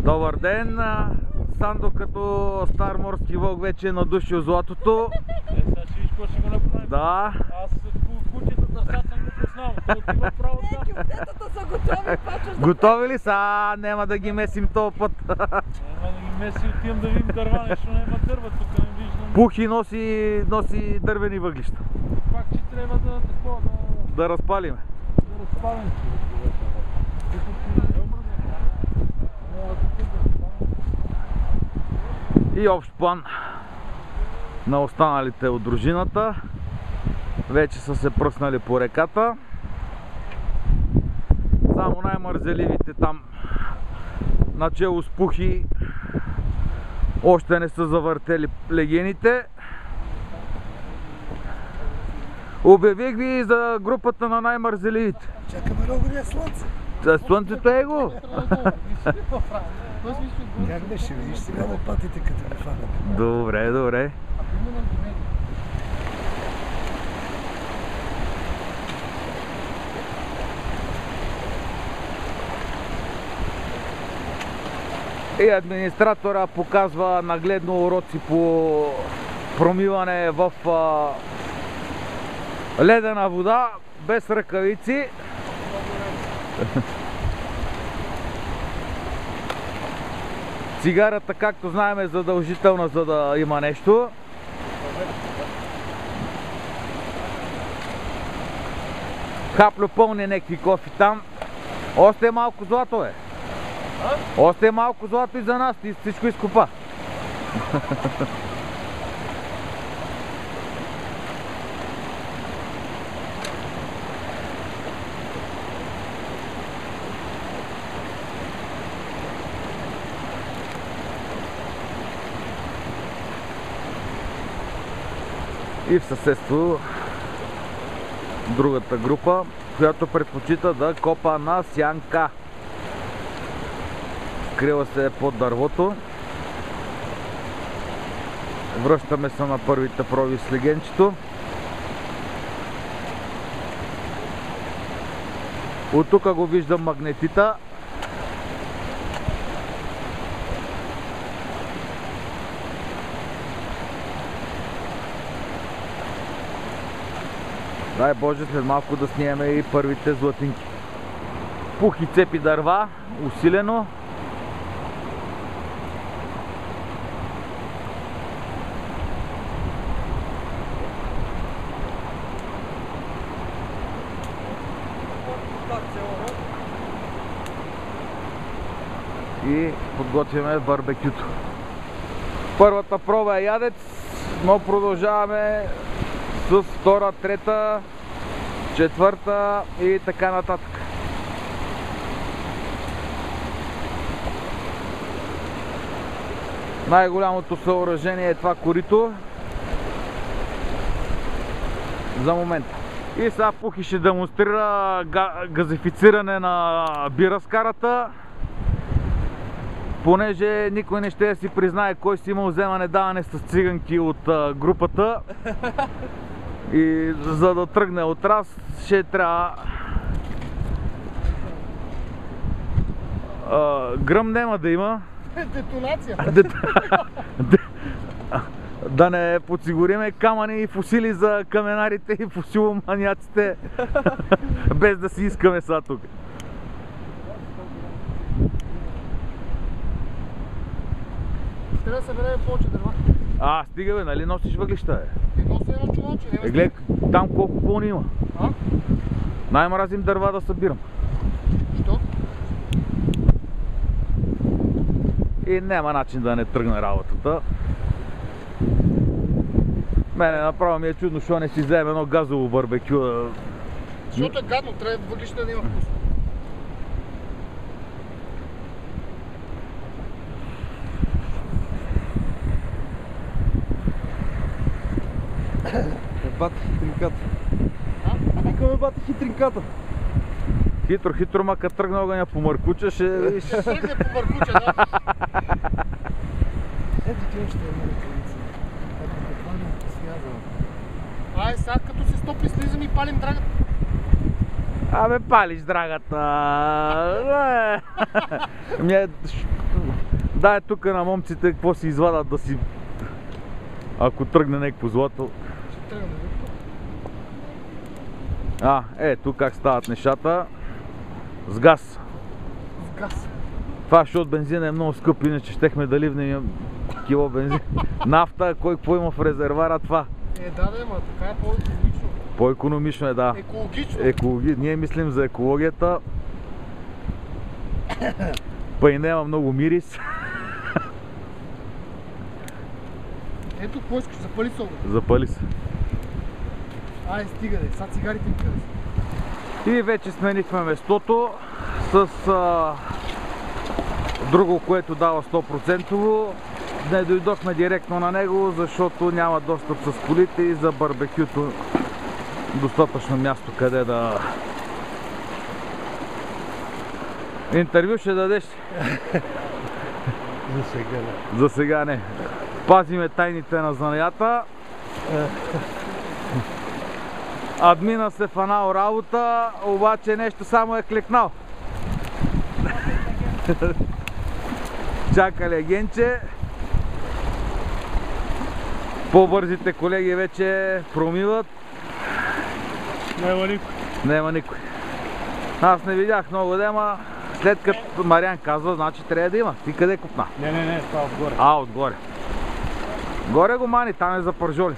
Добър ден! Сандо като стар морски вълк вече е надушил златото. Сега ще виж какво ще го направим. Да. Аз кучетата сега съм го познал. Той отива право там. Кюфтетата са готови, почваш да... Готови ли са? Няма да ги месим този път. Няма да ги меси, отивам да видим дърва, нещо няма дърва, тук не виждам. Пухи носи дървени въглища. Пак че трябва Да разпалиме. да разпалим. И общ план на останалите от дружината. Вече са се пръснали по реката. Само най-мързеливите там начело с Пухи още не са завъртели легените. Обявих ви за групата на най-мързеливите. Чакаме много грее слънце. Слънцето е го. Как беше, видиш сега лопатите като ме фанат. Добре, добре. И администратора показва нагледно уроци по промиване в ледена вода, без ръкавици. Цигарата, както знаем, е задължителна, за да има нещо. Хаплю пълни някакви кофи там. Още е малко злато, е. Още е малко злато и за нас, ти всичко изкопа. И в съседство другата група, която предпочита да копа на сянка. Скрила се под дървото. Връщаме се на първите проби с легенчето. От тук го виждам магнетита. Дай Боже, след малко да снимаме и първите златинки. Пухи цепи дърва, усилено. И подготвяме барбекюто. Първата проба е ядец, но продължаваме с втора, трета, четвърта и така нататък. Най-голямото съоръжение е това корито за момента. И сега Пухи ще демонстрира газифициране на бираскарата, понеже никой не ще да си признае кой си имал вземане-даване с циганки от групата. И за да тръгне от раз, ще трябва гръм няма да има. Детонация. Да не подсигуриме камъни и фусили за каменарите и фусиломаняците, без да си искаме сега тук. Трябва да съберем повече дърва. Стига бе, нали носиш въглища, бе? Носи едно чувалче, не ме Гледай там колко пълни има. А? Най-мразим дърва да събирам. Що? И няма начин да не тръгне работата. Мене направо ми е чудно, защо не си вземе едно газово барбекю. Защото е гадно, трябва въглища да има вкус. Бата хитринката. Викаме бата хитринката. Хитро, ма като тръгне огъня по мъркуча, ще видиш. Ще тръгне по мъркуча, да. Ето ти още една ръкавица. Ако ме хване, связала. Ай, сега като се стопи, слизам и палим драгата. Абе, палиш драгата. Дай тук на момците какво си извадат да си... Ако тръгне някакво злато. Ще тръгне. Тук как стават нещата. С газ. С газ. Това, защото бензина е много скъп, иначе щехме да ливнем кило бензин. Нафта, кой какво има в резервара, това. Да, ма така е по-екологично. По-економично е, да. Екологично. Ние мислим за екологията. Па и няма много мирис. Ето, какво искаш? Запали се огън. Запали се. Ай, стига де, сега цигарите ми къде са. И вече сменихме местото с друго, което дава 100%. Не дойдохме директно на него, защото няма достъп с колите и за барбекюто достатъчно място къде да... Интервю ще дадеш? За сега не. За сега не. Пазиме тайните на занаята. Админа се фанал работа, обаче нещо само е кликнал. Чака легенче. По-бързите колеги вече промиват. Няма никой. Нема никой. Аз не видях много дема. След като Мариан казва, значи трябва да има. Ти къде купна? Не, това отгоре. Отгоре. Горе го мани, там е за пържоли.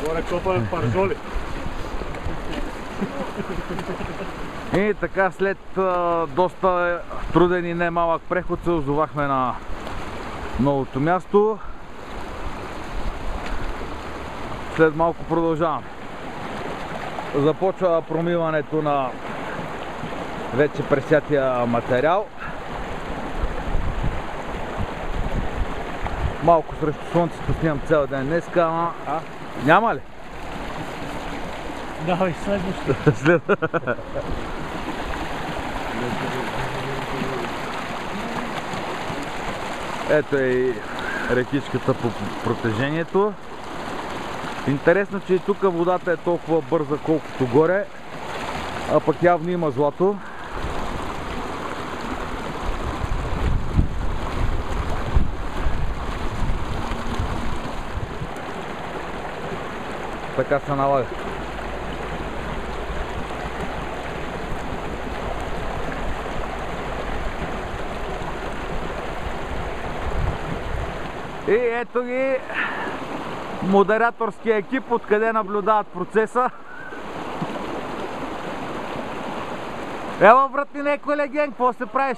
Горе копа пържоли. И така след доста труден и немалък преход се озовахме на новото място. След малко продължавам. Започва промиването на вече пресятия материал. Малко срещу слънцето снимам цял ден днеска, ама... Няма ли? Давай, следващия. Ето е и рекичката по протежението. Интересно, че и тук водата е толкова бърза, колкото горе, а пък явно има злато. Така се налага. И ето ги модераторския екип, откъде наблюдават процеса. Ела, брати, некой леген, какво се правиш?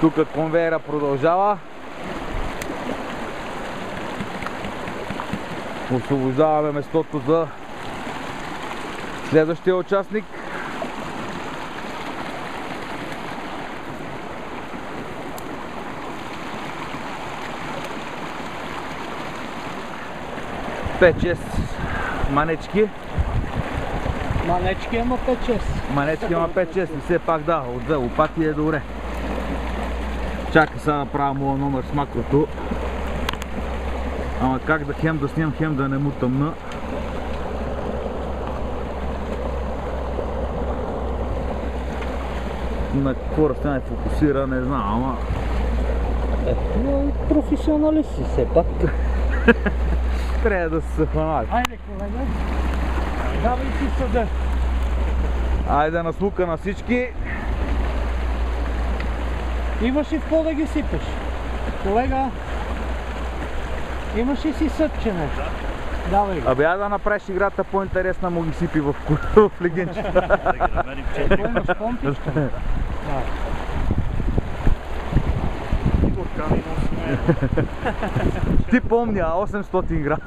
Тук конвейера продължава. Освобождаваме местото за следващия участник. Пет-6 манечки. Манечки има 5-6. Манечки има 5-6 и все пак да, от 2 лопати е добре. Чакай сега да правя моя номер с макрото. Ама как да хем да снимам, хем да не му тъмна. На какво разстояние фокусира, не знам, ама... Професионалист си все пак. Трябва да се хванали. Айде, колега. Давай си съда. Айде на слука на всички. Имаш ли в какво да ги сипеш? Колега, имаш ли си съдче нещо? Давай го. Абе, да направиш играта по-интересна, му ги сипи в легенчета. Да ги намерим четири. Имаш помпичка? Да. Игор Ками носиме. Ти помня, 800 грама.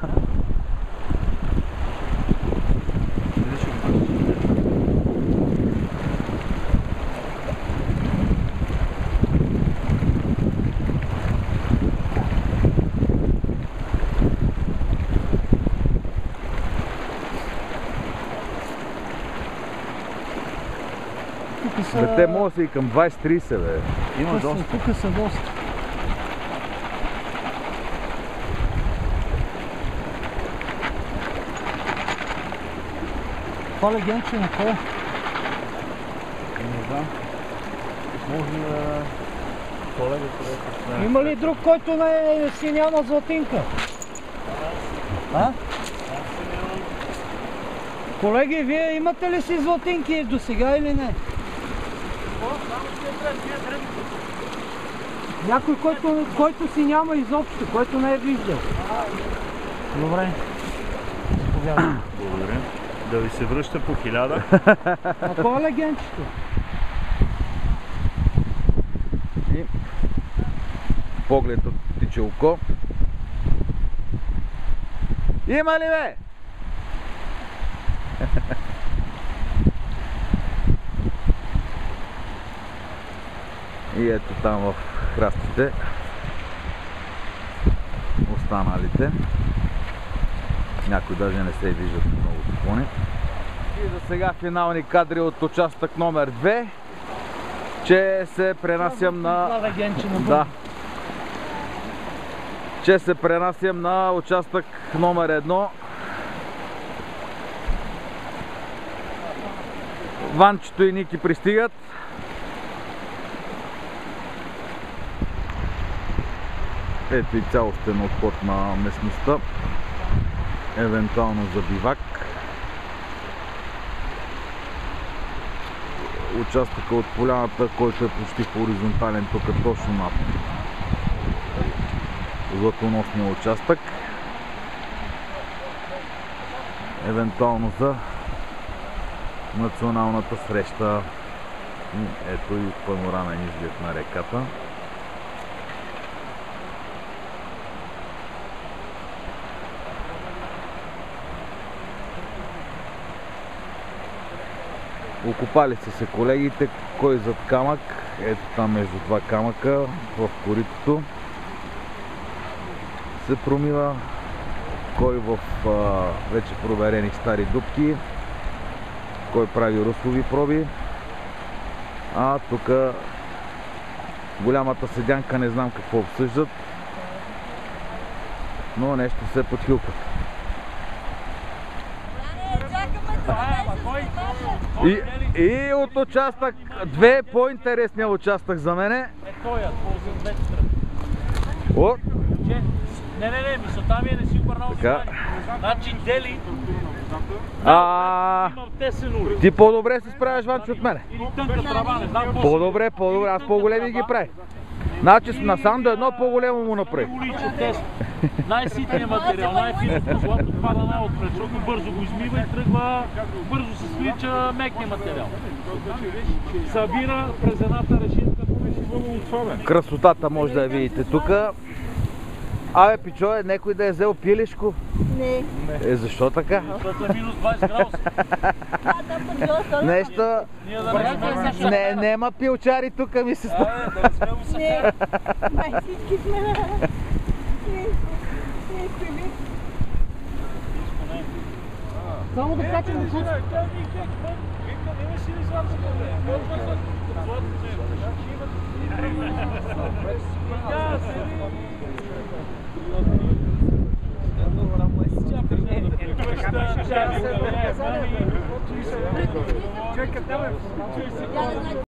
Бе, те могат са и към 20-30, бе. Има доста. Тук са доста. Това легенче на кой? Не знам. Може да... Колегата Има ли друг, който си няма златинка? А? Колеги, вие имате ли си златинки до сега или не? Някой, който си няма изобщо, който не е виждал. Добре. Благодаря. Да ви се връща по 1000. А кой е легенчето? И погледът тича око. Има ли бе? И ето там в храстите останалите. Някои даже не се виждат много клони. И за сега финални кадри от участък номер 2, че се пренасям на... Да. Че се пренасям на участък номер 1. Ванчето и Ники пристигат. Ето и цялостен отход на местността. Евентуално за бивак. Участъка от поляната, който е почти хоризонтален, тук точно над златоносния участък. Евентуално за националната среща. Ето и панорамен изглед на реката. Окопали са се колегите, кой зад камък, ето там между два камъка в коритото се промива, кой в вече проверени стари дупки, кой прави руслови проби, а тук голямата седянка не знам какво обсъждат, но нещо се подхилква. И от участък 2, по-интересният участък за мене. Е тоя, за двете страни. О! Не, мисълта ми е не си обърнал внимание. Значи Дели има тесен улиц. Ти по-добре се справяш, Ванчо, от мене. Или тънка трава, не знам. По-добре, аз по-големи ги правя. Значи насам до едно по-големо му направи. Уличен тест. Най-ситният материал, най-финото злато пада най-отпред, защото бързо го измива и тръгва, бързо се свлича мекния материал. Събира през едната решетка, тук си бъде отвъбен. Красотата може да я видите тук. Абе, пичо, некой да е взел пилешко? Не. Защо така? Защото е минус 20 градуса. Нещо... Нема пилчари тук, ми се става. Не. Май всички сме на... Само да качим на път. Чакай,